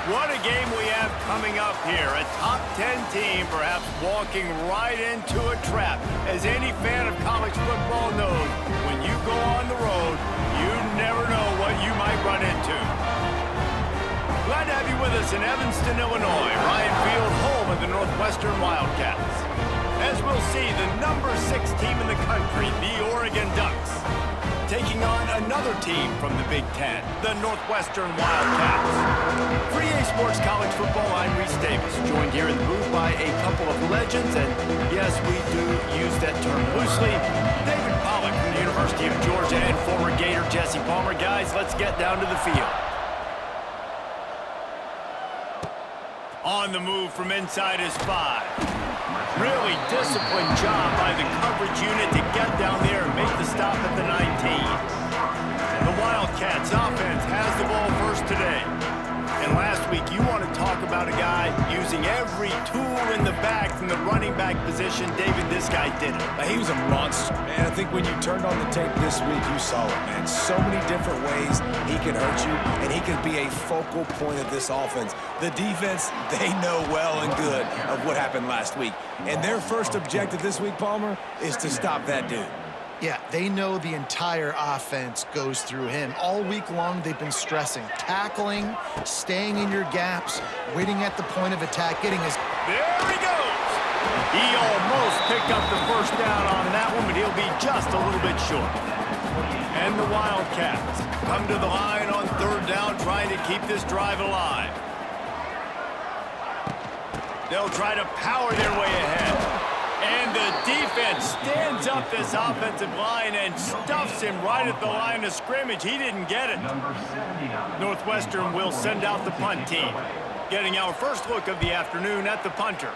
What a game we have coming up here. A top 10 team perhaps walking right into a trap. As any fan of college football knows, when you go on the road, you never know what you might run into. Glad to have you with us in Evanston, Illinois. Ryan Field, home of the Northwestern Wildcats. As we'll see, the number 6 team in the country, the Oregon Ducks, taking on another team from the Big Ten, the Northwestern Wildcats. For EA Sports College Football, I'm Reese Davis, joined here in the booth by a couple of legends, and yes, we do use that term loosely. David Pollack from the University of Georgia and former Gator Jesse Palmer. Guys, let's get down to the field. On the move from inside is 5. Really disciplined job by the coverage unit to get down there and make the stop at the 19. The Wildcats offense has the ball first today. And last week, you want to talk about a guy using every tool in the bag from the running back position. David, this guy did it. He was a monster, man. I think when you turned on the tape this week, you saw it, man. So many different ways he can hurt you, and he can be a focal point of this offense. The defense, they know well and good of what happened last week. And their first objective this week, Palmer, is to stop that dude. Yeah, they know the entire offense goes through him. All week long, they've been stressing tackling, staying in your gaps, waiting at the point of attack, getting his... There he goes! He almost picked up the first down on that one, but he'll be just a little bit short. And the Wildcats come to the line on third down, trying to keep this drive alive. They'll try to power their way ahead. And the defense stands up this offensive line and stuffs him right at the line of scrimmage. He didn't get it. Northwestern will send out the punt team. Getting our first look of the afternoon at the punter.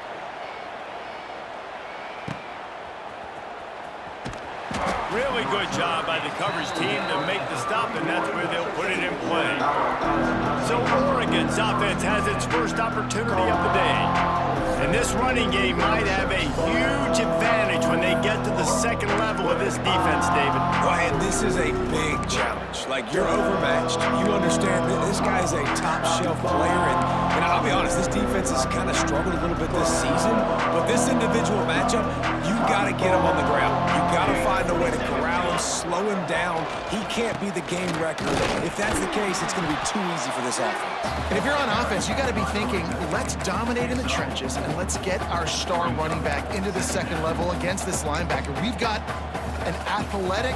Really good job by the coverage team to make the stop, and that's where they'll put it in play. So Oregon's offense has its first opportunity of the day. And this running game might have a huge advantage when they get to the second level of this defense, David. Ryan, this is a big challenge. Like, you're overmatched. You understand that this guy's a top-shelf player, and I'll be honest, this defense has kind of struggled a little bit this season, but this individual matchup, you got to get him on the ground. You got to find a way to corral him, slow him down. He can't be the game record. If that's the case, it's going to be too easy for this offense. And if you're on offense, you got to be thinking, let's dominate in the trenches and let's get our star running back into the second level against this linebacker. We've got an athletic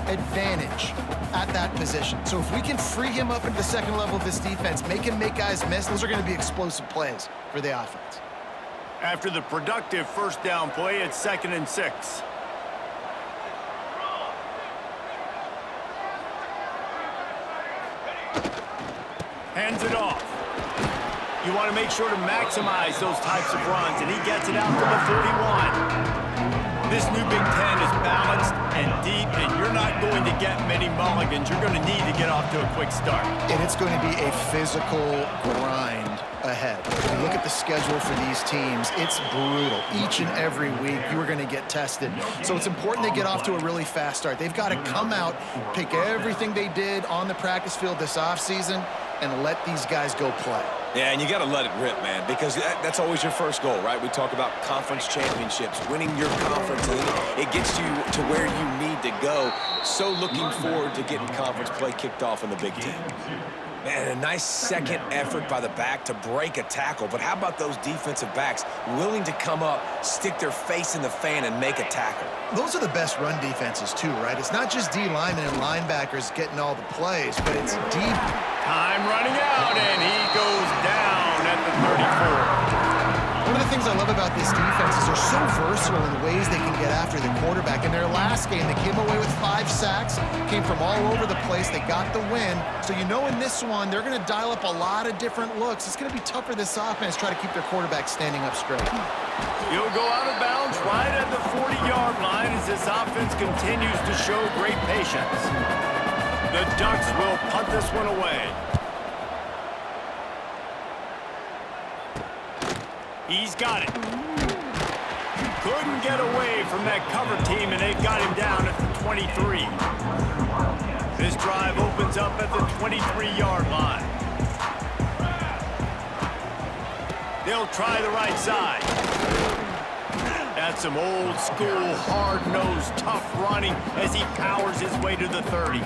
advantage at that position. So if we can free him up into the second level of this defense, make him make guys miss, those are going to be explosive plays for the offense. After the productive first down play, it's 2nd and 6. Hands it off. You want to make sure to maximize those types of runs, and he gets it out to the 31. This new Big Ten is balanced and deep, and you're not going to get many mulligans. You're going to need to get off to a quick start. And it's going to be a physical grind ahead. If you look at the schedule for these teams, it's brutal. Each and every week, you are going to get tested. So it's important they get off to a really fast start. They've got to come out, pick everything they did on the practice field this offseason, and let these guys go play. Yeah, and you got to let it rip, man, because that's always your first goal, right? We talk about conference championships, winning your conference, and it gets you to where you need to go. So looking forward to getting conference play kicked off in the Big Ten. Man, a nice second effort by the back to break a tackle, but how about those defensive backs willing to come up, stick their face in the fan, and make a tackle? Those are the best run defenses, too, right? It's not just D linemen and linebackers getting all the plays, but it's deep. Time running out, and he goes down at the 34. One of the things I love about this defense is they're so versatile in the ways they can get after the quarterback. In their last game, they came away with 5 sacks, came from all over the place. They got the win. So you know in this one, they're going to dial up a lot of different looks. It's going to be tough for this offense to try to keep their quarterback standing up straight. He'll go out of bounds right at the 40-yard line as this offense continues to show great patience. The Ducks will punt this one away. He's got it. Couldn't get away from that cover team, and they've got him down at the 23. This drive opens up at the 23-yard line. They'll try the right side. That's some old school, hard-nosed, tough running as he powers his way to the 30.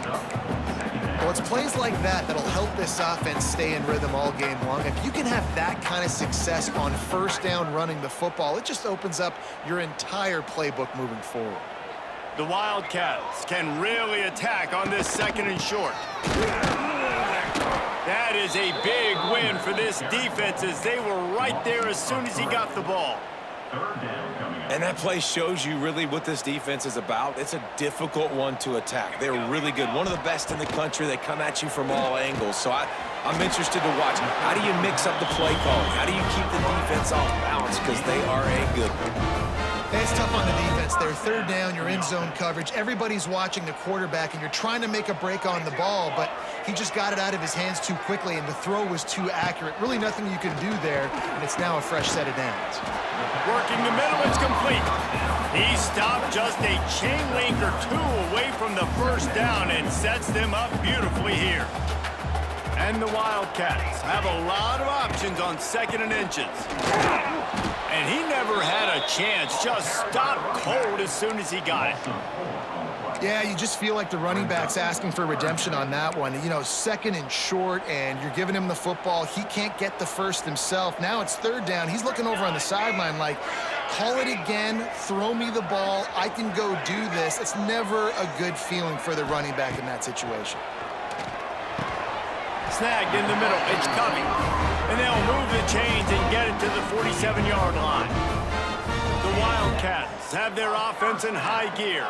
Well, it's plays like that that'll help this offense stay in rhythm all game long. If you can have that kind of success on first down running the football, it just opens up your entire playbook moving forward. The Wildcats can really attack on this 2nd and short. That is a big win for this defense as they were right there as soon as he got the ball. And that play shows you really what this defense is about. It's a difficult one to attack. They're really good. One of the best in the country. They come at you from all angles. So I'm interested to watch. How do you mix up the play calling? How do you keep the defense off balance? Because they are a good one. It's tough on the defense. They're 3rd down, you're in zone coverage. Everybody's watching the quarterback, and you're trying to make a break on the ball, but he just got it out of his hands too quickly, and the throw was too accurate. Really nothing you can do there, and it's now a fresh set of downs. Working the middle, it's complete. He stopped just a chain link or 2 away from the first down and sets them up beautifully here. And the Wildcats have a lot of options on 2nd and inches. And he never had a chance, just stopped cold as soon as he got it. Yeah, you just feel like the running back's asking for redemption on that one. You know, 2nd and short, and you're giving him the football. He can't get the first himself. Now it's 3rd down. He's looking over on the sideline like, call it again, throw me the ball, I can go do this. It's never a good feeling for the running back in that situation. Snagged in the middle, it's Covey. And they'll move the chains and get it to the 47-yard line. The Wildcats have their offense in high gear.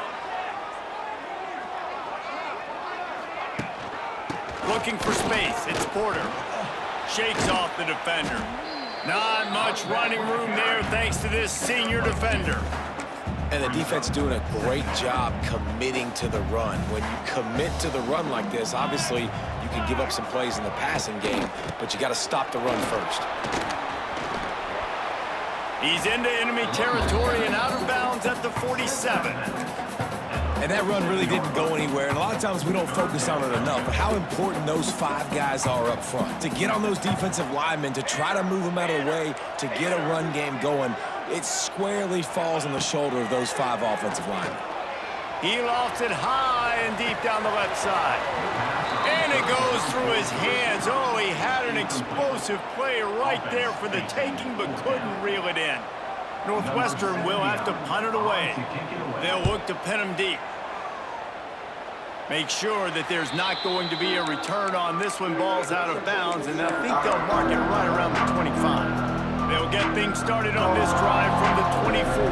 Looking for space, it's Porter. Shakes off the defender. Not much running room there thanks to this senior defender. And the defense doing a great job committing to the run. When you commit to the run like this, obviously you can give up some plays in the passing game, but you got to stop the run first. He's into enemy territory and out of bounds at the 47. And that run really didn't go anywhere, and a lot of times we don't focus on it enough, but how important those 5 guys are up front. To get on those defensive linemen, to try to move them out of the way, to get a run game going, it squarely falls on the shoulder of those 5 offensive linemen. He lofts it high and deep down the left side. And it goes through his hands. Oh, he had an explosive play right there for the taking, but couldn't reel it in. Northwestern will have to punt it away. They'll look to pin him deep. Make sure that there's not going to be a return on this one. Ball's out of bounds, and I think they'll mark it right around the 25. They'll get things started on this drive from the 24.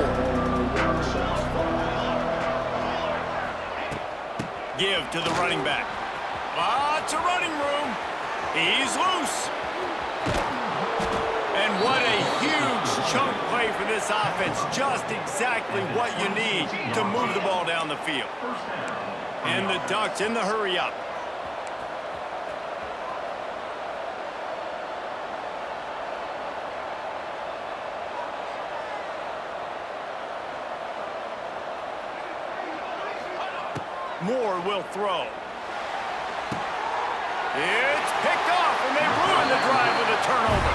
Give to the running back. Lots of running room. He's loose. And what a huge chunk play for this offense. Just exactly what you need to move the ball down the field. And the Ducks in the hurry up. Moore will throw. It's picked off, and they ruin the drive with a turnover.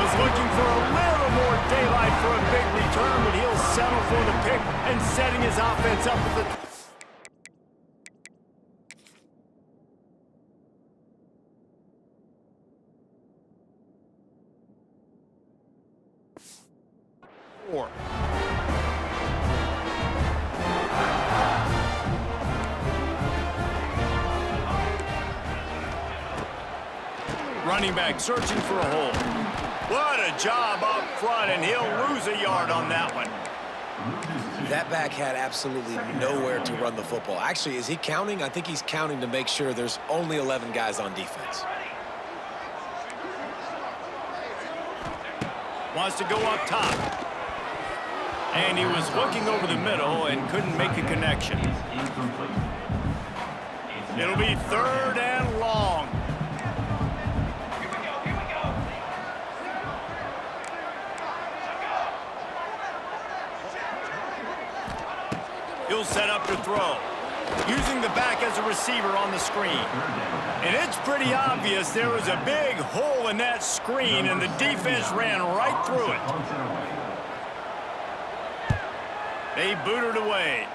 Was looking for a little more daylight for a big return, but he'll settle for the pick and setting his offense up at the... Running back searching for a hole. What a job up front, and he'll lose a yard on that one. That back had absolutely nowhere to run the football. Actually, is he counting? I think he's counting to make sure there's only 11 guys on defense. Wants to go up top. And he was looking over the middle and couldn't make a connection. It'll be 3rd and long. He'll set up to throw. using the back as a receiver on the screen. And it's pretty obvious there was a big hole in that screen, and the defense ran right through it. They booted away.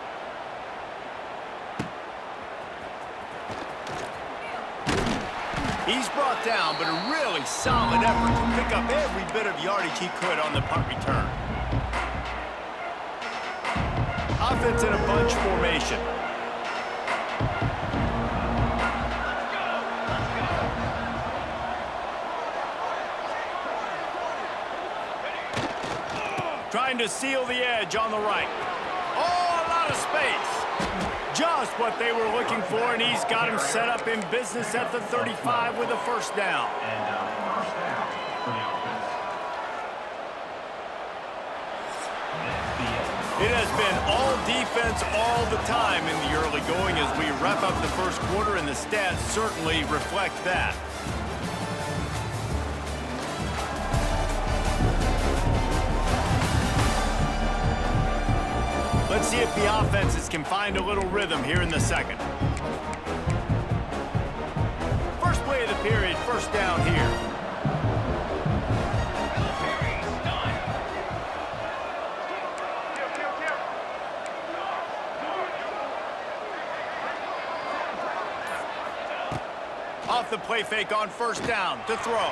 He's brought down, but a really solid effort to pick up every bit of yardage he could on the punt return. Offense in a bunch formation. Trying to seal the edge on the right. Oh, a lot of space. Just what they were looking for, and he's got him set up in business at the 35 with a first down. It has been all defense all the time in the early going as we wrap up the first quarter, and the stats certainly reflect that. Let's see if the offenses can find a little rhythm here in the second. First play of the period, first down here. Off the play fake on first down to throw.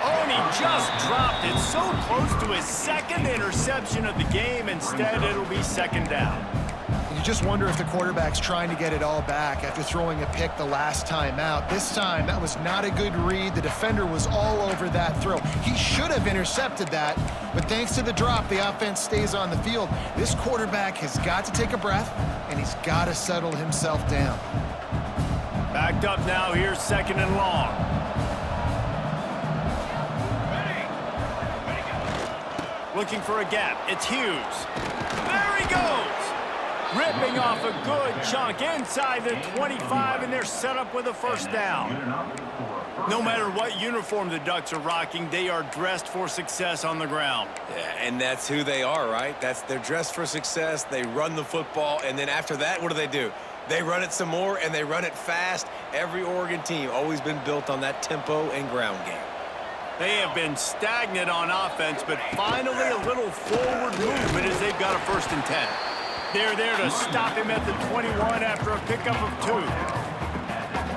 Oh, and he just dropped it so close to his second interception of the game. Instead, it'll be second down. You just wonder if the quarterback's trying to get it all back after throwing a pick the last time out. This time, that was not a good read. The defender was all over that throw. He should have intercepted that, but thanks to the drop, the offense stays on the field. This quarterback has got to take a breath, and he's got to settle himself down. Backed up now, here's second and long. Looking for a gap. It's Hughes. There he goes. Ripping off a good chunk inside the 25, and they're set up with a first down. No matter what uniform the Ducks are rocking, they are dressed for success on the ground. Yeah, and that's who they are, right? They're dressed for success. They run the football, and then after that, what do? They run it some more, and they run it fast. Every Oregon team always been built on that tempo and ground game. They have been stagnant on offense, but finally a little forward movement as they've got a 1st and 10. They're there to stop him at the 21 after a pickup of 2.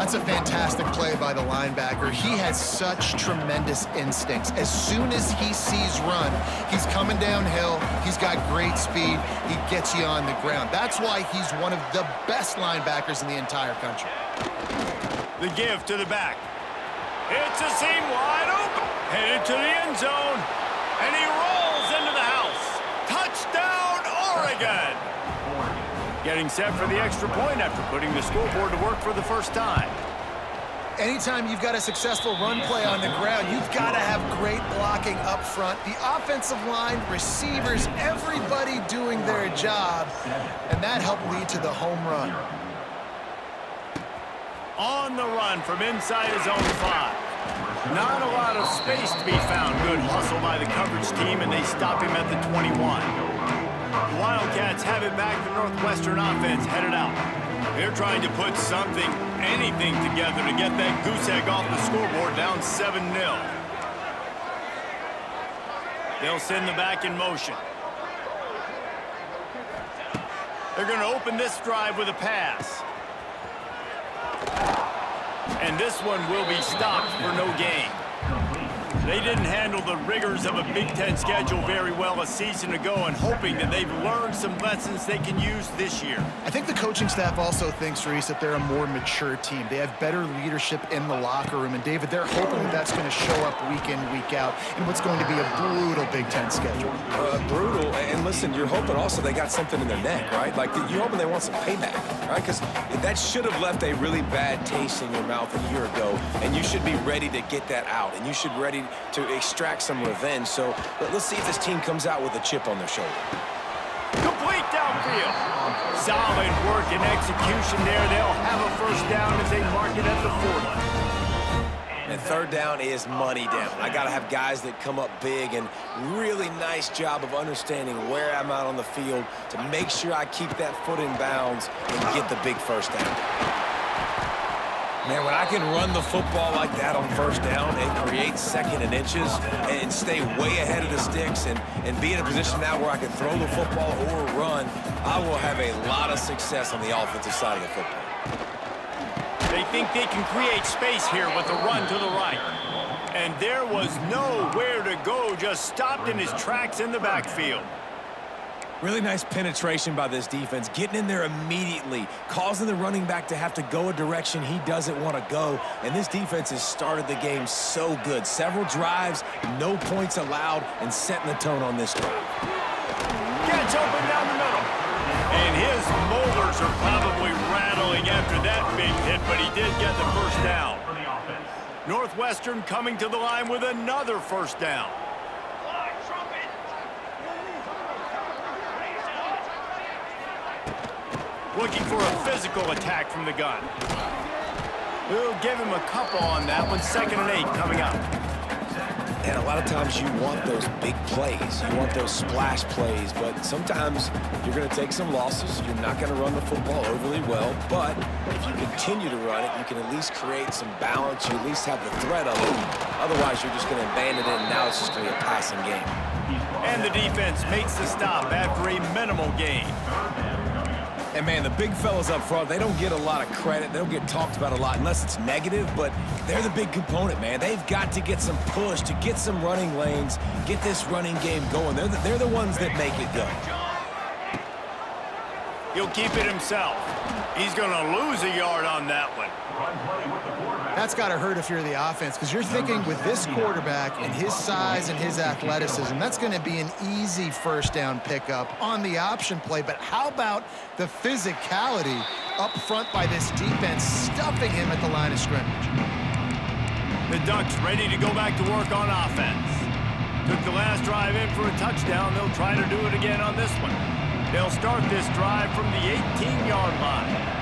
That's a fantastic play by the linebacker. He has such tremendous instincts. As soon as he sees run, he's coming downhill. He's got great speed. He gets you on the ground. That's why he's one of the best linebackers in the entire country. The give to the back. It's a seam wide open. Headed to the end zone. And he rolls into the house. Touchdown, Oregon! Getting set for the extra point after putting the scoreboard to work for the first time. Anytime you've got a successful run play on the ground, you've got to have great blocking up front. The offensive line, receivers, everybody doing their job. And that helped lead to the home run. On the run from inside his own 5. Not a lot of space to be found. Good hustle by the coverage team, and they stop him at the 21. The Wildcats have it back. The Northwestern offense headed out. They're trying to put something, anything together to get that goose egg off the scoreboard, down 7-0. They'll send the back in motion. They're going to open this drive with a pass. And this one will be stopped for no gain. They didn't handle the rigors of a Big Ten schedule very well a season ago, and hoping that they've learned some lessons they can use this year. I think the coaching staff also thinks, Reese, that they're a more mature team. They have better leadership in the locker room, and David, they're hoping that that's going to show up week in, week out in what's going to be a brutal Big Ten schedule. Brutal, and listen, you're hoping also they got something in their neck, right? Like, you're hoping they want some payback, right? Because that should have left a really bad taste in your mouth a year ago, and you should be ready to get that out, and you should be ready to extract some revenge. So let's see if this team comes out with a chip on their shoulder. Complete downfield. Solid work and execution there. They'll have a first down as they mark it at the 40. And third down is money down. I got to have guys that come up big, and really nice job of understanding where I'm out on the field to make sure I keep that foot in bounds and get the big first down. Man, when I can run the football like that on first down and create second and inches and stay way ahead of the sticks and be in a position now where I can throw the football or run, I will have a lot of success on the offensive side of the football. They think they can create space here with the run to the right. And there was nowhere to go, just stopped in his tracks in the backfield. Really nice penetration by this defense, getting in there immediately, causing the running back to have to go a direction he doesn't want to go. And this defense has started the game so good. Several drives, no points allowed, and setting the tone on this drive. Gets open down the middle. And his molars are probably rattling after that big hit, but he did get the first down. Northwestern coming to the line with another first down. Looking for a physical attack from the gun. We'll give him a couple on that one. 2nd and 8 coming up. And a lot of times you want those big plays. You want those splash plays, but sometimes you're going to take some losses. You're not going to run the football overly well, but if you continue to run it, you can at least create some balance. You at least have the threat of it. Otherwise, you're just going to abandon it, and now it's just going to be a passing game. And the defense makes the stop after a minimal gain. And, man, the big fellas up front, they don't get a lot of credit. They don't get talked about a lot unless it's negative, but they're the big component, man. They've got to get some push, to get some running lanes, get this running game going. They're the ones that make it go. He'll keep it himself. He's going to lose a yard on that one. That's got to hurt if you're the offense, because you're thinking with this quarterback and his size and his athleticism, that's going to be an easy first down pickup on the option play. But how about the physicality up front by this defense, stuffing him at the line of scrimmage? The Ducks ready to go back to work on offense. Took the last drive in for a touchdown. They'll try to do it again on this one. They'll start this drive from the 18-yard line.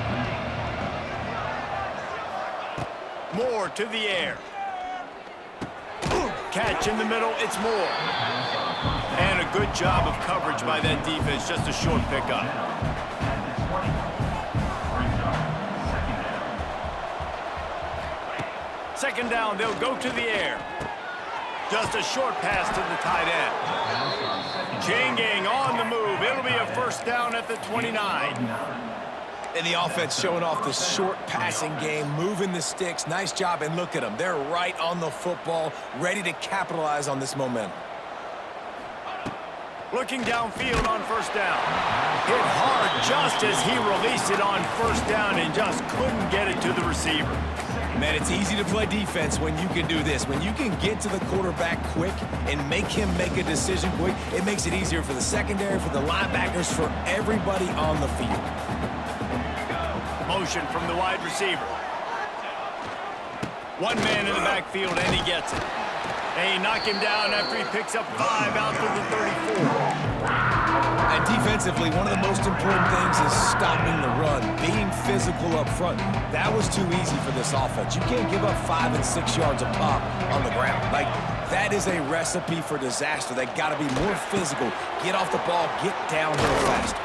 Moore to the air. Catch in the middle, it's Moore. And a good job of coverage by that defense, just a short pickup. Second down, they'll go to the air. Just a short pass to the tight end. Changing on the move. It'll be a first down at the 29. And the offense showing off the short passing game, moving the sticks. Nice job, and look at them. They're right on the football, ready to capitalize on this momentum. Looking downfield on first down. Hit hard just as he released it on first down and just couldn't get it to the receiver. Man, it's easy to play defense when you can do this. When you can get to the quarterback quick and make him make a decision quick, it makes it easier for the secondary, for the linebackers, for everybody on the field. Motion from the wide receiver. One man in the backfield, and he gets it. They knock him down after he picks up 5 out to the 34. And defensively, one of the most important things is stopping the run, being physical up front. That was too easy for this offense. You can't give up 5 and 6 yards a pop on the ground. Like, that is a recipe for disaster. They got to be more physical. Get off the ball, get downhill fast.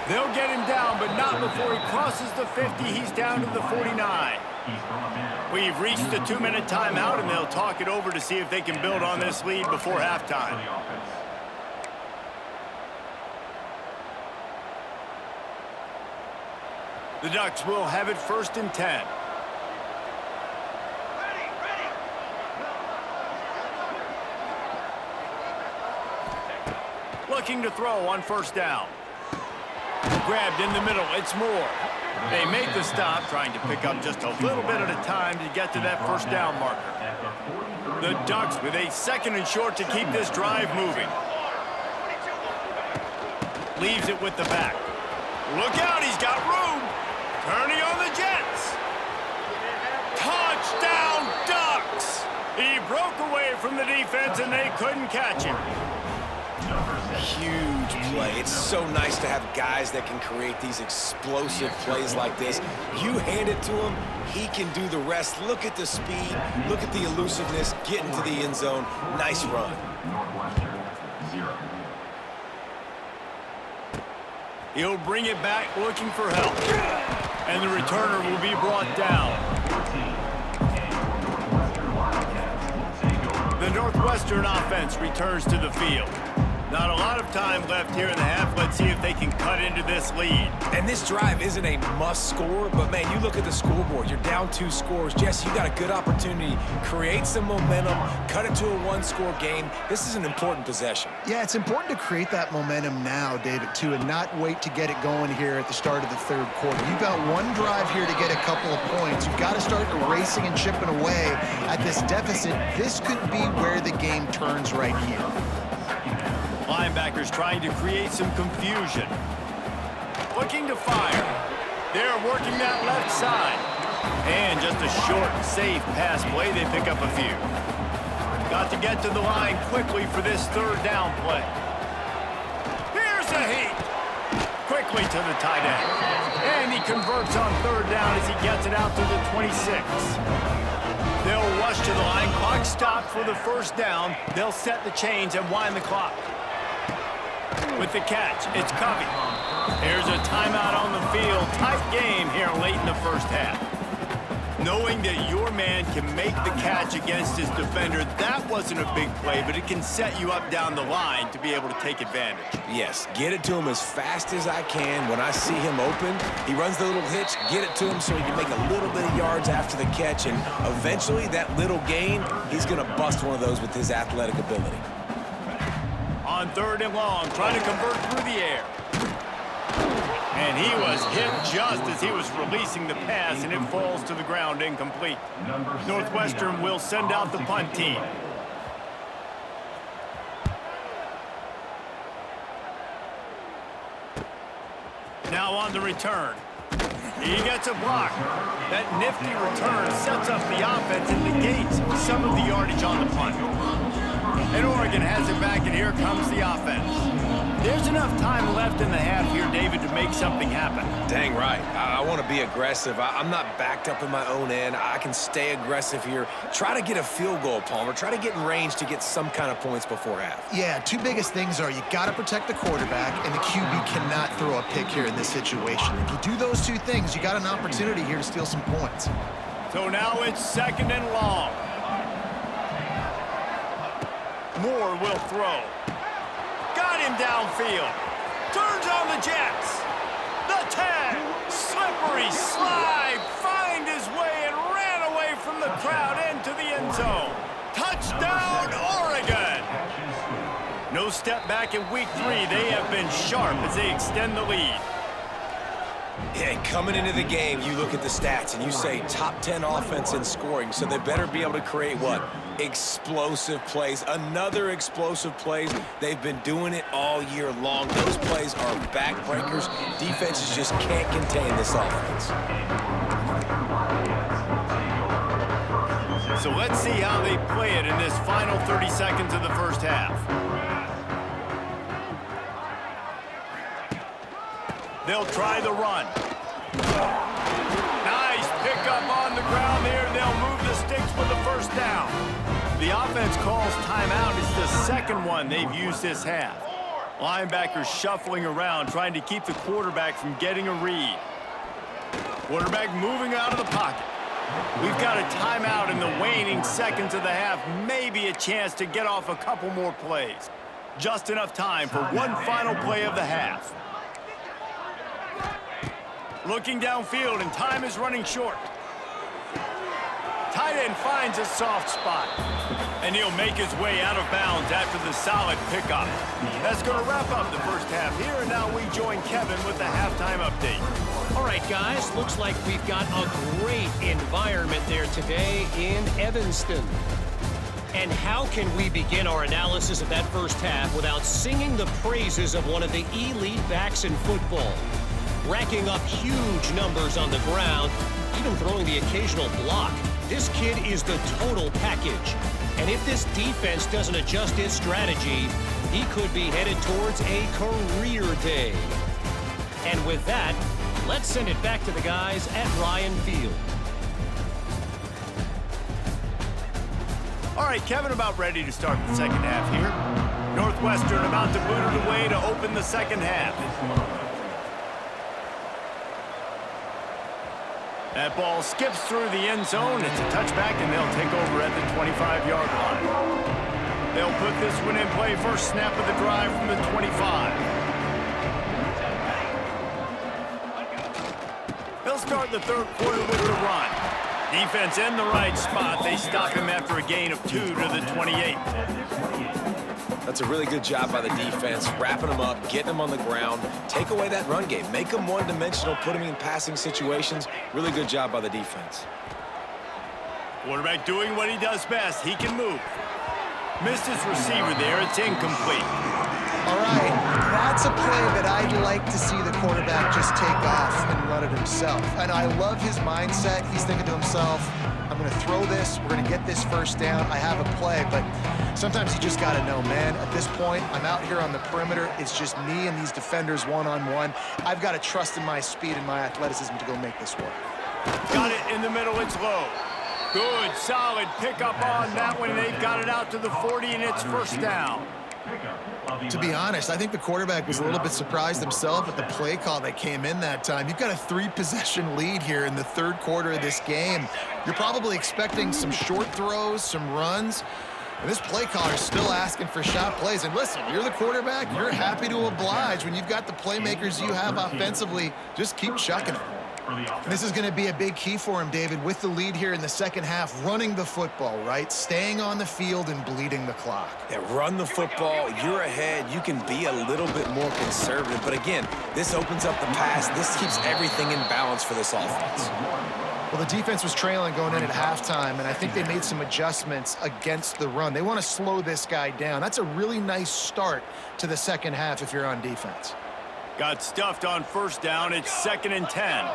They'll get him down, but not before he crosses the 50. He's down to the 49. We've reached the 2-minute timeout, and they'll talk it over to see if they can build on this lead before halftime. The Ducks will have it 1st and 10. Looking to throw on first down. Grabbed in the middle, it's Moore. They make the stop, trying to pick up just a little bit at a time to get to that first down marker. The Ducks with a 2nd and short to keep this drive moving. Leaves it with the back. Look out, he's got room. Turning on the Jets. Touchdown, Ducks! He broke away from the defense and they couldn't catch him. huge play. It's so nice to have guys that can create these explosive plays like this. You hand it to him, he can do the rest. Look at the speed, look at the elusiveness, get into the end zone. Nice run. He'll bring it back looking for help. And the returner will be brought down. The Northwestern offense returns to the field. Not a lot of time left here in the half. Let's see if they can cut into this lead. And this drive isn't a must score, but man, you look at the scoreboard, you're down 2 scores. Jesse, you got a good opportunity. Create some momentum, cut it to a 1-score game. This is an important possession. Yeah, it's important to create that momentum now, David, too, and not wait to get it going here at the start of the 3rd quarter. You've got one drive here to get a couple of points. You've got to start erasing and chipping away at this deficit. This could be where the game turns right here. Linebackers trying to create some confusion. Looking to fire. They're working that left side. And just a short, safe pass play. They pick up a few. Got to get to the line quickly for this 3rd down play. Here's a heat. Quickly to the tight end. And he converts on 3rd down as he gets it out to the 26. They'll rush to the line. Clock stopped for the 1st down. They'll set the chains and wind the clock. With the catch, it's Covey. Here's a timeout on the field. Tight game here late in the 1st half. Knowing that your man can make the catch against his defender, that wasn't a big play, but it can set you up down the line to be able to take advantage. Yes, get it to him as fast as I can. When I see him open, he runs the little hitch, get it to him so he can make a little bit of yards after the catch, and eventually that little gain, he's going to bust one of those with his athletic ability. On 3rd and long, trying to convert through the air. And he was hit just as he was releasing the pass, and it falls to the ground incomplete. Northwestern will send out the punt team. Now on the return. He gets a block. That nifty return sets up the offense and negates some of the yardage on the punt. And Oregon has it back, and here comes the offense. There's enough time left in the half here, David, to make something happen. Dang right. I want to be aggressive. I'm not backed up in my own end. I can stay aggressive here. Try to get a field goal, Palmer. Try to get in range to get some kind of points before half. Yeah, 2 biggest things are you got to protect the quarterback, and the QB cannot throw a pick here in this situation. If you do those 2 things, you got an opportunity here to steal some points. So now it's 2nd and long. Moore will throw. Got him downfield. Turns on the Jets. The 10. Slippery slide. Find his way and ran away from the crowd into the end zone. Touchdown, Oregon. No step back in week 3. They have been sharp as they extend the lead. Yeah, coming into the game, you look at the stats and you say top 10 offense in scoring, so they better be able to create what? Explosive plays. Another explosive plays. They've been doing it all year long. Those plays are backbreakers. Defenses just can't contain this offense. So let's see how they play it in this final 30 seconds of the 1st half. They'll try the run. Nice pickup on the ground there. They'll move the sticks with the 1st down. The offense calls timeout. It's the 2nd one they've used this half. Linebackers shuffling around, trying to keep the quarterback from getting a read. Quarterback moving out of the pocket. We've got a timeout in the waning seconds of the half. Maybe a chance to get off a couple more plays. Just enough time for one final play of the half. Looking downfield, and time is running short. Tight end finds a soft spot. And he'll make his way out of bounds after the solid pickup. That's going to wrap up the 1st half here, and now we join Kevin with the halftime update. All right, guys, looks like we've got a great environment there today in Evanston. And how can we begin our analysis of that 1st half without singing the praises of one of the elite backs in football? Racking up huge numbers on the ground, even throwing the occasional block. This kid is the total package. And if this defense doesn't adjust its strategy, he could be headed towards a career day. And with that, let's send it back to the guys at Ryan Field. All right, Kevin, about ready to start the second half here. Northwestern about to boot it away to open the second half. That ball skips through the end zone. It's a touchback, and they'll take over at the 25-yard line. They'll put this one in play. First snap of the drive from the 25. They'll start the third quarter with the run. Defense in the right spot. They stop him after a gain of 2 to the 28. That's a really good job by the defense, wrapping them up, getting them on the ground, take away that run game, make them one-dimensional, put them in passing situations. Really good job by the defense. Quarterback doing what he does best. He can move. Missed his receiver there. It's incomplete. All right, that's a play that I'd like to see the quarterback just take off and run it himself. And I love his mindset. He's thinking to himself, I'm going to throw this. We're going to get this first down. I have a play, but sometimes you just got to know, man, at this point, I'm out here on the perimeter. It's just me and these defenders one-on-one. I've got to trust in my speed and my athleticism to go make this work. Got it in the middle. It's low. Good, solid pickup on that one. They've got it out to the 40, and it's first down. To be honest, I think the quarterback was a little bit surprised himself at the play call that came in that time. You've got a 3-possession lead here in the third quarter of this game. You're probably expecting some short throws, some runs. And this play caller is still asking for shot plays. And listen, you're the quarterback. You're happy to oblige. When you've got the playmakers you have offensively, just keep chucking it. And this is going to be a big key for him, David, with the lead here in the second half, running the football, right? Staying on the field and bleeding the clock. Yeah, run the football. You're ahead. You can be a little bit more conservative. But again, this opens up the pass. This keeps everything in balance for this offense. Well, the defense was trailing going in at halftime, and I think they made some adjustments against the run. They want to slow this guy down. That's a really nice start to the second half if you're on defense. Got stuffed on first down. It's 2nd and 10.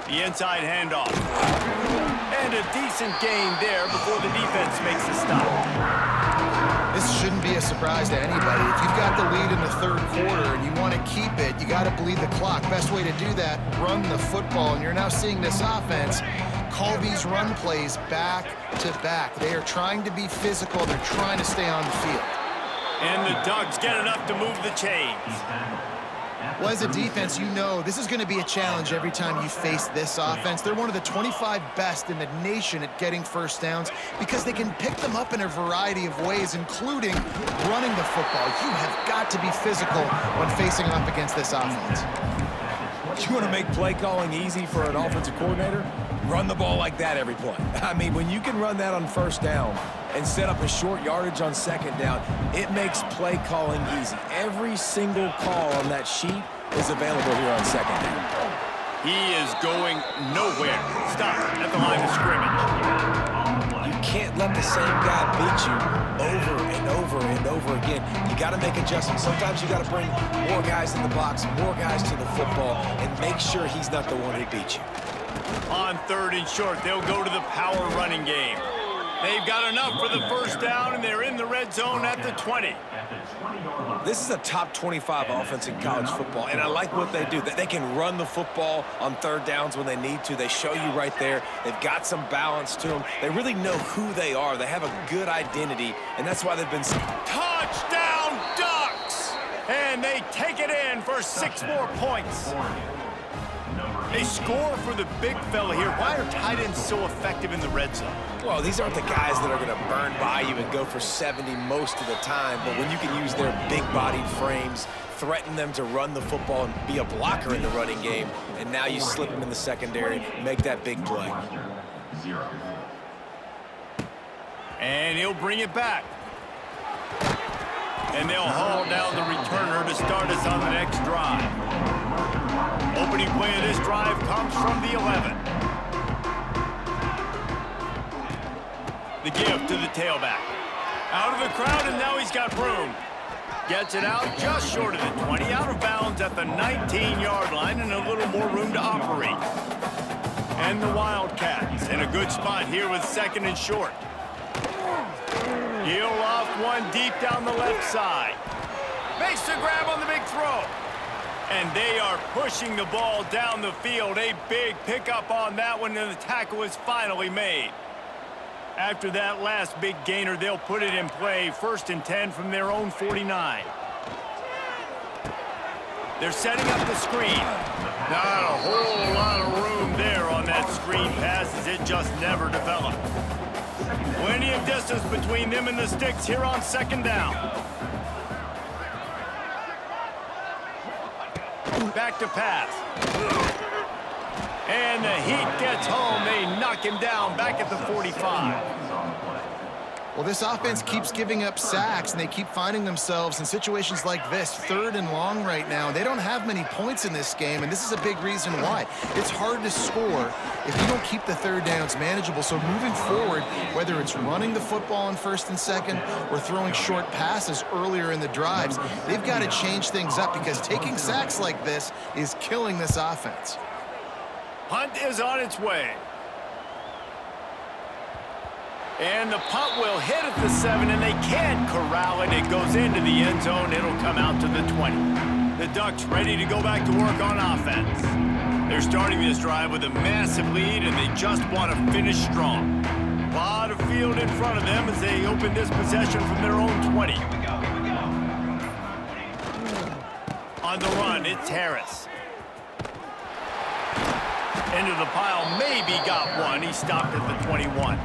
The inside handoff. And a decent gain there before the defense makes the stop. This shouldn't be a surprise to anybody. If you've got the lead in the third quarter and you want to keep it, you got to bleed the clock. Best way to do that, run the football. And you're now seeing this offense call these run plays back to back. They are trying to be physical. They're trying to stay on the field. And the Ducks get enough to move the chains. Well, as a defense, you know this is going to be a challenge every time you face this offense. They're one of the 25 best in the nation at getting first downs because they can pick them up in a variety of ways, including running the football. You have got to be physical when facing off against this offense. You want to make play calling easy for an offensive coordinator? Run the ball like that every play. I mean, when you can run that on first down and set up a short yardage on second down, it makes play calling easy. Every single call on that sheet is available here on second down. He is going nowhere. Stop at the line of scrimmage. You can't let the same guy beat you over and over and over again. You got to make adjustments. Sometimes you got to bring more guys in the box, more guys to the football, and make sure he's not the one who beats you. On 3rd and short, they'll go to the power running game. They've got enough for the first down, and they're in the red zone at the 20. This is a top 25 offense in college football, and I like what they do. They can run the football on 3rd downs when they need to. They show you right there. They've got some balance to them. They really know who they are. They have a good identity, and that's why they've been... Touchdown, Ducks! And they take it in for 6 more points. They score for the big fella here. Why are tight ends so effective in the red zone? Well, these aren't the guys that are going to burn by you and go for 70 most of the time, but when you can use their big-bodied frames, threaten them to run the football and be a blocker in the running game, and now you slip them in the secondary, make that big play. And he'll bring it back. And they'll haul down the returner to start us on the next drive. Opening play of this drive comes from the 11. The give to the tailback. Out of the crowd, and now he's got room. Gets it out just short of the 20, out of bounds at the 19-yard line, and a little more room to operate. And the Wildcats in a good spot here with 2nd and short. He'll off one deep down the left side. Makes the grab on the big throw. And they are pushing the ball down the field. A big pickup on that one, and the tackle is finally made. After that last big gainer, they'll put it in play. 1st and 10 from their own 49. They're setting up the screen. Not a whole lot of room there on that screen pass, as it just never developed. Plenty of distance between them and the sticks here on 2nd down. Back to pass. And the Heat gets home. They knock him down back at the 45. Well, this offense keeps giving up sacks, and they keep finding themselves in situations like this, 3rd and long right now. They don't have many points in this game, and this is a big reason why. It's hard to score if you don't keep the 3rd downs manageable. So moving forward, whether it's running the football on 1st and 2nd or throwing short passes earlier in the drives, they've got to change things up, because taking sacks like this is killing this offense. Punt is on its way. And the punt will hit at the 7, and they can't corral it. It goes into the end zone. It'll come out to the 20. The Ducks ready to go back to work on offense. They're starting this drive with a massive lead, and they just want to finish strong. A lot of field in front of them as they open this possession from their own 20. On the run, it's Harris. Into the pile, maybe got one. He stopped at the 21.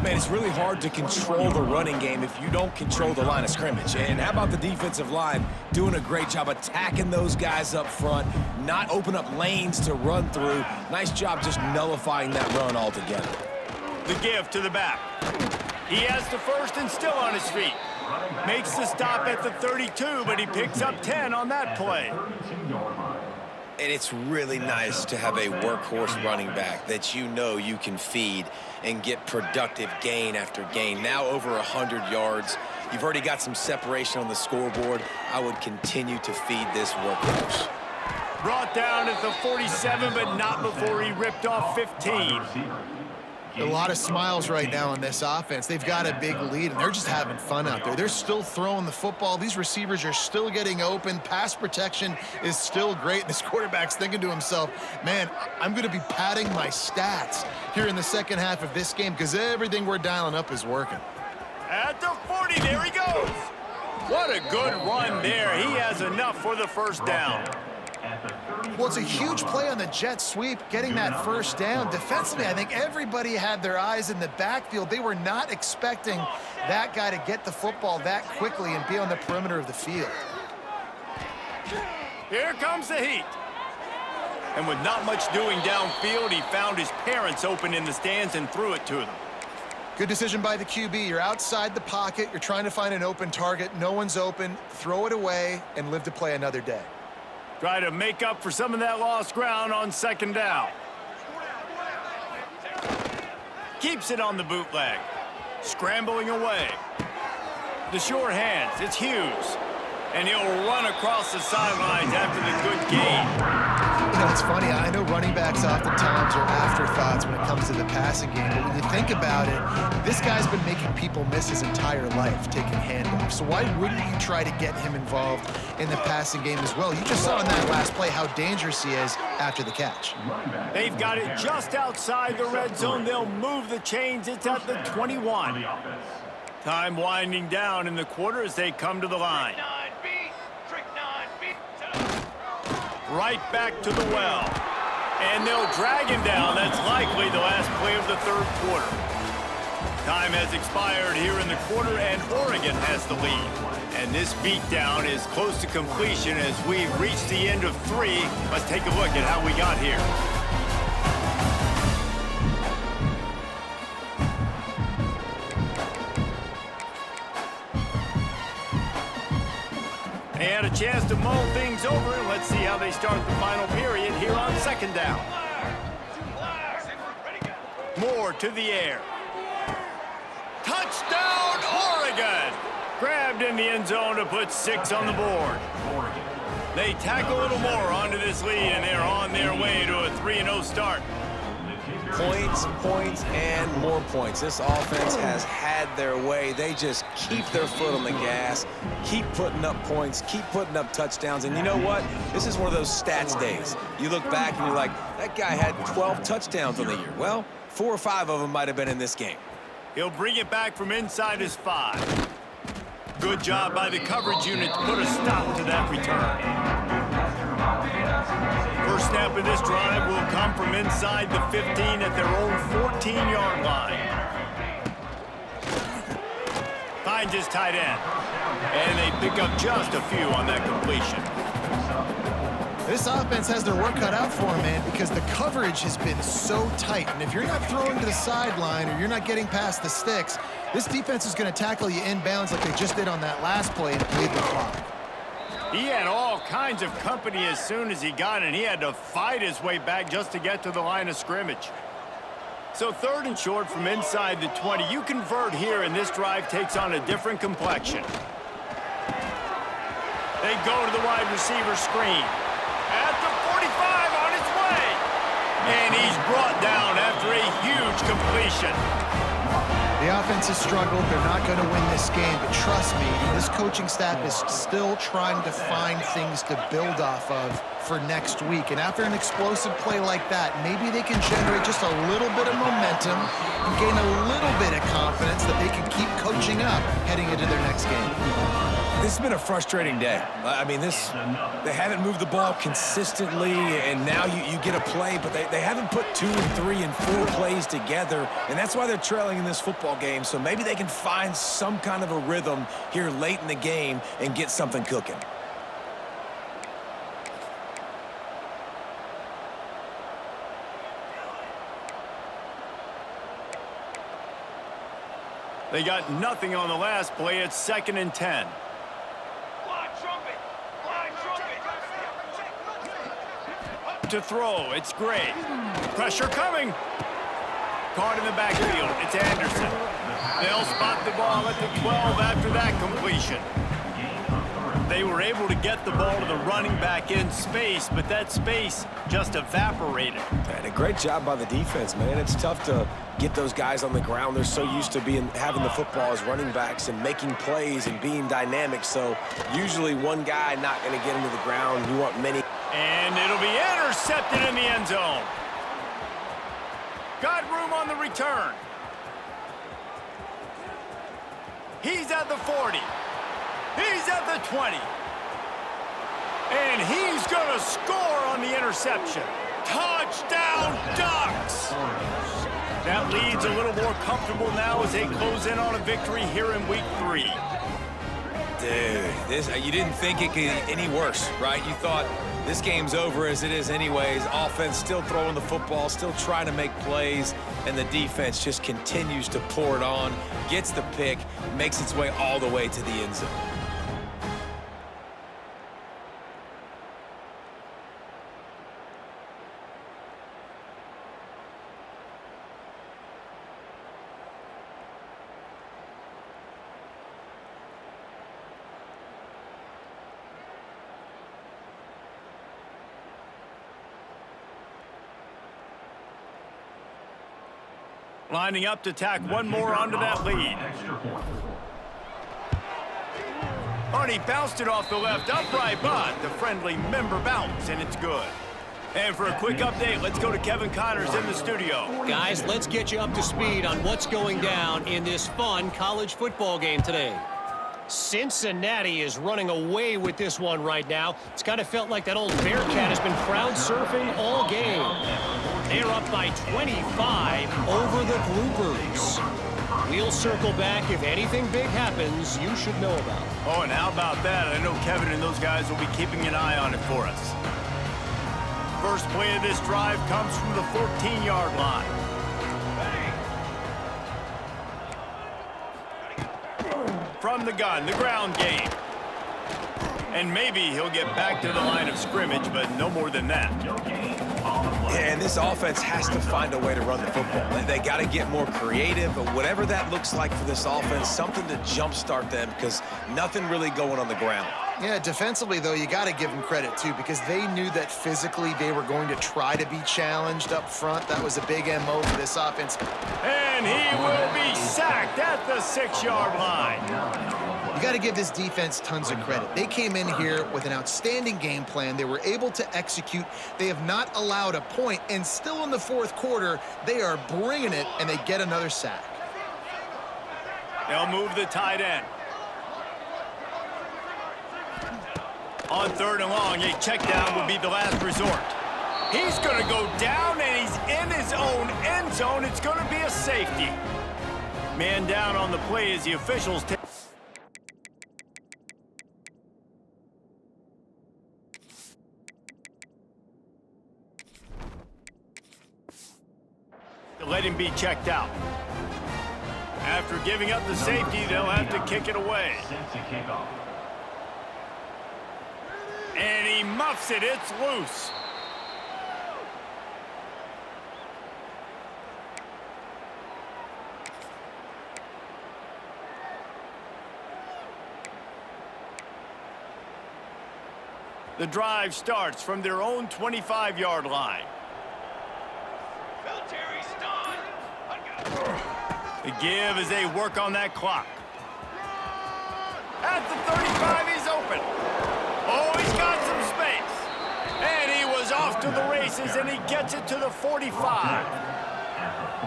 Man, it's really hard to control the running game if you don't control the line of scrimmage. And how about the defensive line doing a great job attacking those guys up front, not open up lanes to run through. Nice job just nullifying that run altogether. The give to the back. He has the 1st and still on his feet. Makes the stop at the 32, but he picks up 10 on that play. And it's really nice to have a workhorse running back that you know you can feed and get productive gain after gain. Now over 100 yards. You've already got some separation on the scoreboard. I would continue to feed this workhorse. Brought down at the 47, but not before he ripped off 15. A lot of smiles right now on this offense. They've got a big lead, and they're just having fun out there. They're still throwing the football. These receivers are still getting open. Pass protection is still great. This quarterback's thinking to himself, man, I'm going to be padding my stats here in the 2nd half of this game, because everything we're dialing up is working. At the 40, there he goes. What a good run there. He has enough for the 1st down. Well, it's a huge play on the jet sweep, getting that 1st down. Defensively, I think everybody had their eyes in the backfield. They were not expecting that guy to get the football that quickly and be on the perimeter of the field. Here comes the Heat. And with not much doing downfield, he found his parents open in the stands and threw it to them. Good decision by the QB. You're outside the pocket. You're trying to find an open target. No one's open. Throw it away and live to play another day. Try to make up for some of that lost ground on 2nd down. Keeps it on the bootleg. Scrambling away. The sure hands, it's Hughes. And he'll run across the sidelines after the good gain. You know, it's funny. I know running backs oftentimes are afterthoughts when it comes to the passing game. But when you think about it, this guy's been making people miss his entire life taking handoffs. So why wouldn't you try to get him involved in the passing game as well? You just saw in that last play how dangerous he is after the catch. They've got it just outside the red zone. They'll move the chains. It's at the 21. Time winding down in the quarter as they come to the line. Right back to the well. And they'll drag him down. That's likely the last play of the 3rd quarter. Time has expired here in the quarter, and Oregon has the lead. And this beatdown is close to completion as we've reached the end of 3. Let's take a look at how we got here. They had a chance to mull things over, and let's see how they start the final period here on 2nd down. Moore to the air. Touchdown, Oregon! Grabbed in the end zone to put 6 on the board. They tack a little more onto this lead, and they're on their way to a 3-0 start. Points, points, and more points. This offense has had their way. They just keep their foot on the gas, keep putting up points, keep putting up touchdowns. And you know what? This is one of those stats days. You look back and you're like, that guy had 12 touchdowns on the year. Well, 4 or 5 of them might have been in this game. He'll bring it back from inside his 5. Good job by the coverage unit to put a stop to that return. First snap of this drive will come from inside the 15 at their own 14-yard line. Finds his tight end. And they pick up just a few on that completion. This offense has their work cut out for them, man, because the coverage has been so tight. And if you're not throwing to the sideline or you're not getting past the sticks, this defense is going to tackle you inbounds like they just did on that last play and bleed the clock. He had all kinds of company as soon as he got it. He had to fight his way back just to get to the line of scrimmage. So 3rd and short from inside the 20. You convert here, and this drive takes on a different complexion. They go to the wide receiver screen. At the 45 on his way. And he's brought down after a huge completion. The offense has struggled. They're not going to win this game, but trust me, this coaching staff is still trying to find things to build off of for next week. And after an explosive play like that, maybe they can generate just a little bit of momentum and gain a little bit of confidence that they can keep coaching up heading into their next game. This has been a frustrating day. I mean, they haven't moved the ball consistently, and now you get a play, but they haven't put 2 and 3 and 4 plays together, and that's why they're trailing in this football game. So maybe they can find some kind of a rhythm here late in the game and get something cooking. They got nothing on the last play. It's 2nd and 10. To throw, it's Gray. Pressure coming. Caught in the backfield, it's Anderson. They'll spot the ball at the 12 after that completion. They were able to get the ball to the running back in space, but that space just evaporated. And a great job by the defense, man. It's tough to get those guys on the ground. They're so used to having the football as running backs and making plays and being dynamic. So usually one guy not going to get into the ground. You want many. And it'll be intercepted in the end zone. Got room on the return. He's at the 40. He's at the 20. And he's going to score on the interception. Touchdown, Ducks! That lead's a little more comfortable now as they close in on a victory here in week 3. Dude, you didn't think it could get any worse, right? You thought this game's over as it is anyways. Offense still throwing the football, still trying to make plays, and the defense just continues to pour it on, gets the pick, makes its way all the way to the end zone. Lining up to tack one more onto that lead. Oh, and he bounced it off the left upright, but the friendly member bounce, and it's good. And for a quick update, let's go to Kevin Connors in the studio. Guys, let's get you up to speed on what's going down in this fun college football game today. Cincinnati is running away with this one right now. It's kind of felt like that old Bearcat has been crowd surfing all game. They're up by 25 over the Bluebirds. We'll circle back. If anything big happens, you should know about it. Oh, and how about that? I know Kevin and those guys will be keeping an eye on it for us. First play of this drive comes from the 14-yard line. From the gun, the ground game. And maybe he'll get back to the line of scrimmage, but no more than that. Yeah, and this offense has to find a way to run the football. They got to get more creative, but whatever that looks like for this offense, something to jumpstart them because nothing really going on the ground. Yeah, defensively, though, you got to give them credit, too, because they knew that physically they were going to try to be challenged up front. That was a big MO for this offense. And he will be sacked at the 6-yard line. You got to give this defense tons of credit. They came in here with an outstanding game plan. They were able to execute. They have not allowed a point, and still in the fourth quarter, they are bringing it, and they get another sack. They'll move the tight end. On 3rd and long, a check down will be the last resort. He's going to go down, and he's in his own end zone. It's going to be a safety. Man down on the play as the officials take. Let him be checked out. After giving up the safety, they'll have to kick it away. And he muffs it. It's loose. The drive starts from their own 25-yard line. The give as they work on that clock. At the 35, he's open. Oh, he's got some space. And he was off to the races, and he gets it to the 45.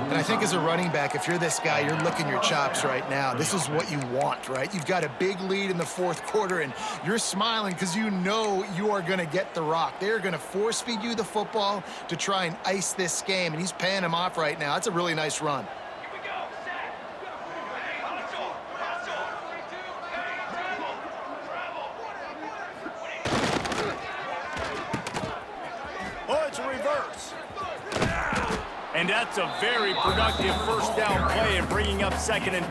And I think as a running back, if you're this guy, you're licking your chops right now. This is what you want, right? You've got a big lead in the fourth quarter, and you're smiling because you know you are going to get the rock. They're going to force-feed you the football to try and ice this game, and he's paying him off right now. That's a really nice run. Oh, it's a reverse. And that's a very productive first down play in bringing up 2nd and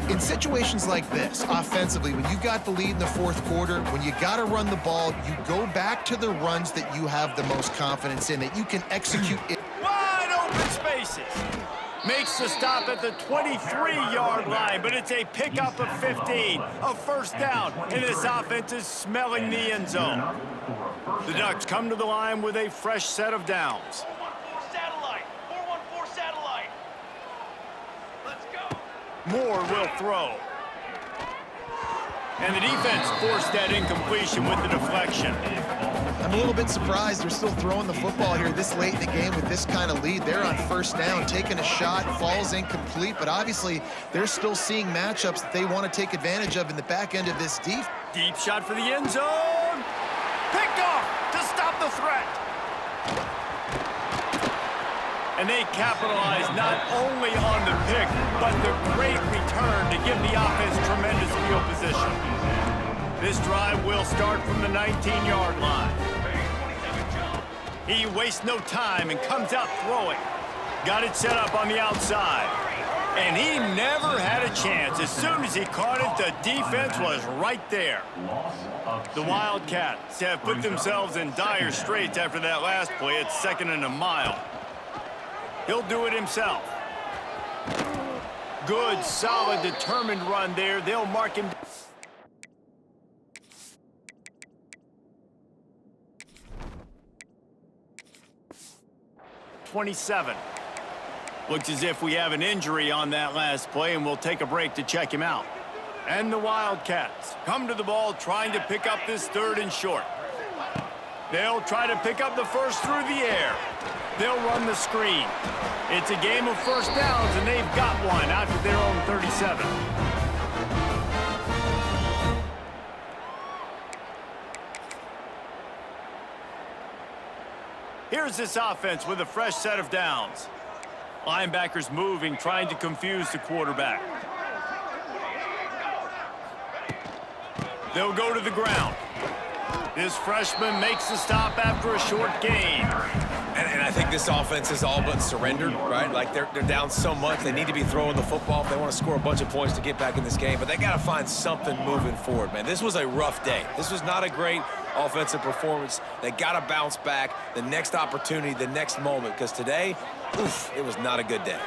3. In situations like this, offensively, when you've got the lead in the fourth quarter, when you got to run the ball, you go back to the runs that you have the most confidence in, that you can execute it. Wide open spaces. Makes the stop at the 23-yard line, but it's a pickup of 15, a first down, and this offense is smelling the end zone. The Ducks come to the line with a fresh set of downs. 414 satellite. 414 satellite. Let's go. Moore will throw. And the defense forced that incompletion with the deflection. I'm a little bit surprised they're still throwing the football here this late in the game with this kind of lead. They're on first down, taking a shot, falls incomplete, but obviously they're still seeing matchups that they want to take advantage of in the back end of this defense. Deep shot for the end zone. Picked off to stop the threat. And they capitalize not only on the pick, but the great return to give the offense tremendous field position. This drive will start from the 19-yard line. He wastes no time and comes out throwing. Got it set up on the outside. And he never had a chance. As soon as he caught it, the defense was right there. The Wildcats have put themselves in dire straits after that last play. It's 2nd and a mile. He'll do it himself. Good, solid, determined run there. They'll mark him. 27. Looks as if we have an injury on that last play, and we'll take a break to check him out. And the Wildcats come to the ball trying to pick up this 3rd and short. They'll try to pick up the first through the air. They'll run the screen. It's a game of first downs, and they've got one out to their own 37. Here's this offense with a fresh set of downs. Linebackers moving, trying to confuse the quarterback. They'll go to the ground. This freshman makes the stop after a short gain. And I think this offense is all but surrendered, right? Like they're down so much, they need to be throwing the football if they want to score a bunch of points to get back in this game. But they got to find something moving forward, man. This was a rough day. This was not a great offensive performance. They got to bounce back the next opportunity, the next moment, because today, oof, it was not a good day.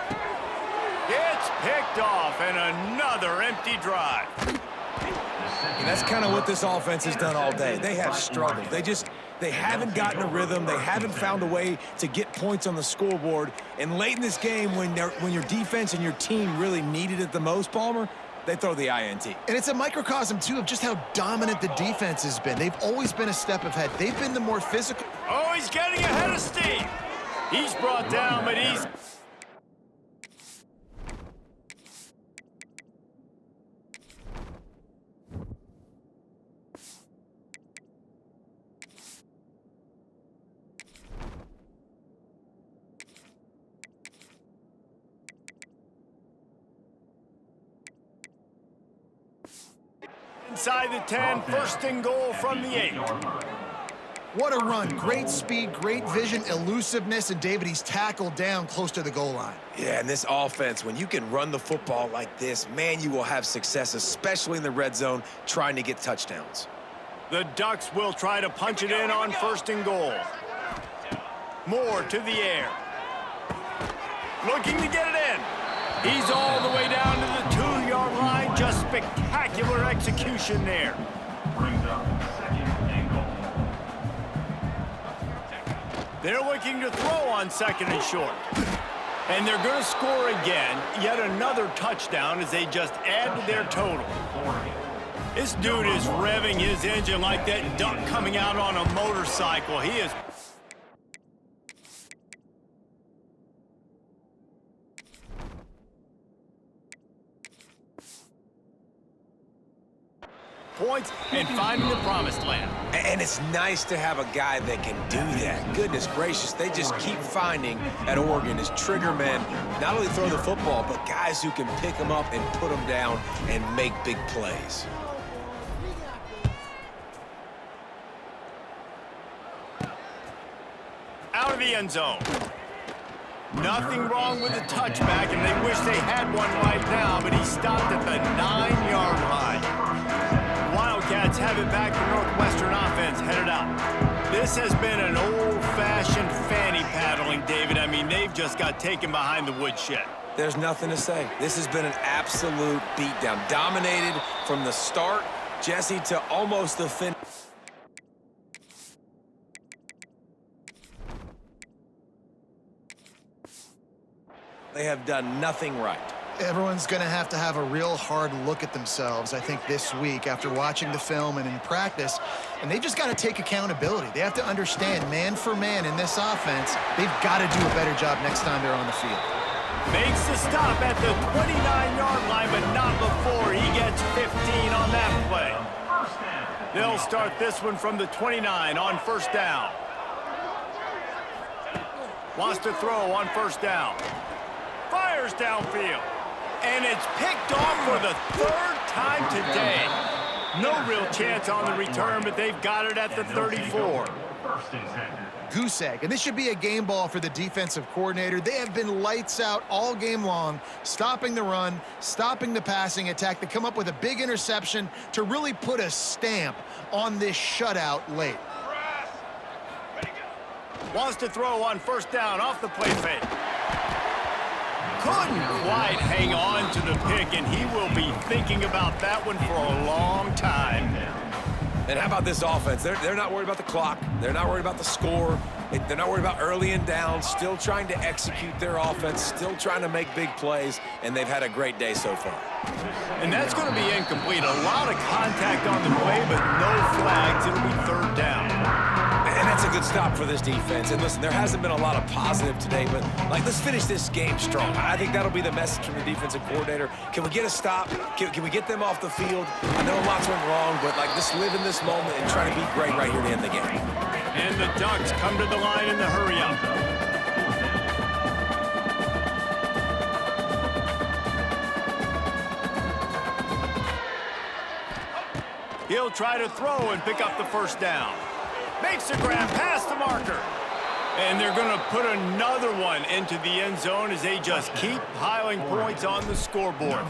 It's picked off and another empty drive. And that's kind of what this offense has done all day. They have struggled. They haven't gotten a rhythm. They haven't found a way to get points on the scoreboard. And late in this game, when your defense and your team really needed it the most, Palmer, they throw the INT. And it's a microcosm, too, of just how dominant the defense has been. They've always been a step ahead. They've been the more physical. Oh, he's getting ahead of Steve. He's brought down, but he's... Inside the 10, first and goal from the 8. What a run. Great speed, great vision, elusiveness, and David, he's tackled down close to the goal line. Yeah, and this offense, when you can run the football like this, man, you will have success, especially in the red zone, trying to get touchdowns. The Ducks will try to punch it in on first and goal. Moore to the air. Looking to get it in. He's all the way down to the 2-yard line. Just spectacular execution there. They're looking to throw on second and short. And they're going to score again. Yet another touchdown as they just add to their total. This dude is revving his engine like that duck coming out on a motorcycle. He is... points and finding the promised land. And it's nice to have a guy that can do that. Goodness gracious, they just keep finding at Oregon as trigger men, not only throw the football, but guys who can pick them up and put them down and make big plays. Out of the end zone. Nothing wrong with the touchback, and they wish they had one right now, but he stopped at the 9-yard line. Wildcats have it back to Northwestern offense, headed out. This has been an old-fashioned fanny paddling, David. I mean, they've just got taken behind the woodshed. There's nothing to say. This has been an absolute beatdown. Dominated from the start, Jesse, to almost the finish. They have done nothing right. Everyone's going to have a real hard look at themselves, I think, this week after watching the film and in practice. And they've just got to take accountability. They have to understand, man for man in this offense, they've got to do a better job next time they're on the field. Makes the stop at the 29-yard line, but not before he gets 15 on that play. They'll start this one from the 29 on first down. Wants to throw on first down. Fires downfield. And it's picked off for the 3rd time today. No real chance on the return, but they've got it at the 34. Goose egg. And this should be a game ball for the defensive coordinator. They have been lights out all game long, stopping the run, stopping the passing attack. They come up with a big interception to really put a stamp on this shutout late. Wants to throw on first down off the play fake. Couldn't quite hang on to the pick, and he will be thinking about that one for a long time. And how about this offense? They're not worried about the clock. They're not worried about the score. They're not worried about early and down. Still trying to execute their offense. Still trying to make big plays. And they've had a great day so far. And that's going to be incomplete. A lot of contact on the play, but no flags. It'll be 3rd down. And that's a good stop for this defense. And listen, there hasn't been a lot of positive today, but let's finish this game strong. I think that'll be the message from the defensive coordinator. Can we get a stop? Can we get them off the field? I know lots went wrong, but just live in this moment and try to be great right here to end the game. And the Ducks come to the line in the hurry-up. He'll try to throw and pick up the first down. Makes a grab past the marker. And they're going to put another one into the end zone as they just keep piling points on the scoreboard.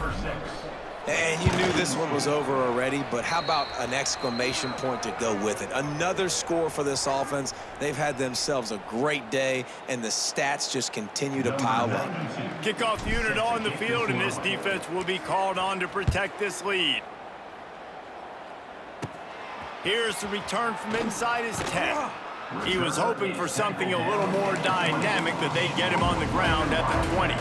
And you knew this one was over already, but how about an exclamation point to go with it? Another score for this offense. They've had themselves a great day, and the stats just continue to pile up. Kickoff unit on the field, and this defense will be called on to protect this lead. Here's the return from inside his 10. He was hoping for something a little more dynamic, that they'd get him on the ground at the 20.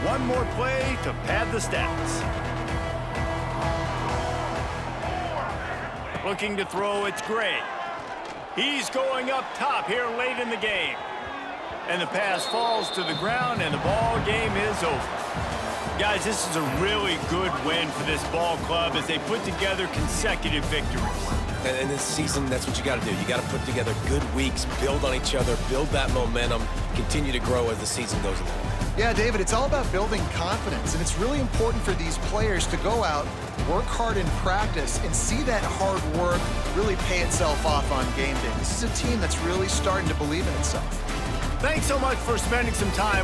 One more play to pad the stats. Looking to throw, it's Gray. He's going up top here late in the game. And the pass falls to the ground, and the ball game is over. Guys, this is a really good win for this ball club as they put together consecutive victories. And this season, that's what you got to do. You got to put together good weeks, build on each other, build that momentum, continue to grow as the season goes along. Yeah, David, it's all about building confidence, and it's really important for these players to go out, work hard in practice, and see that hard work really pay itself off on game day. This is a team that's really starting to believe in itself. Thanks so much for spending some time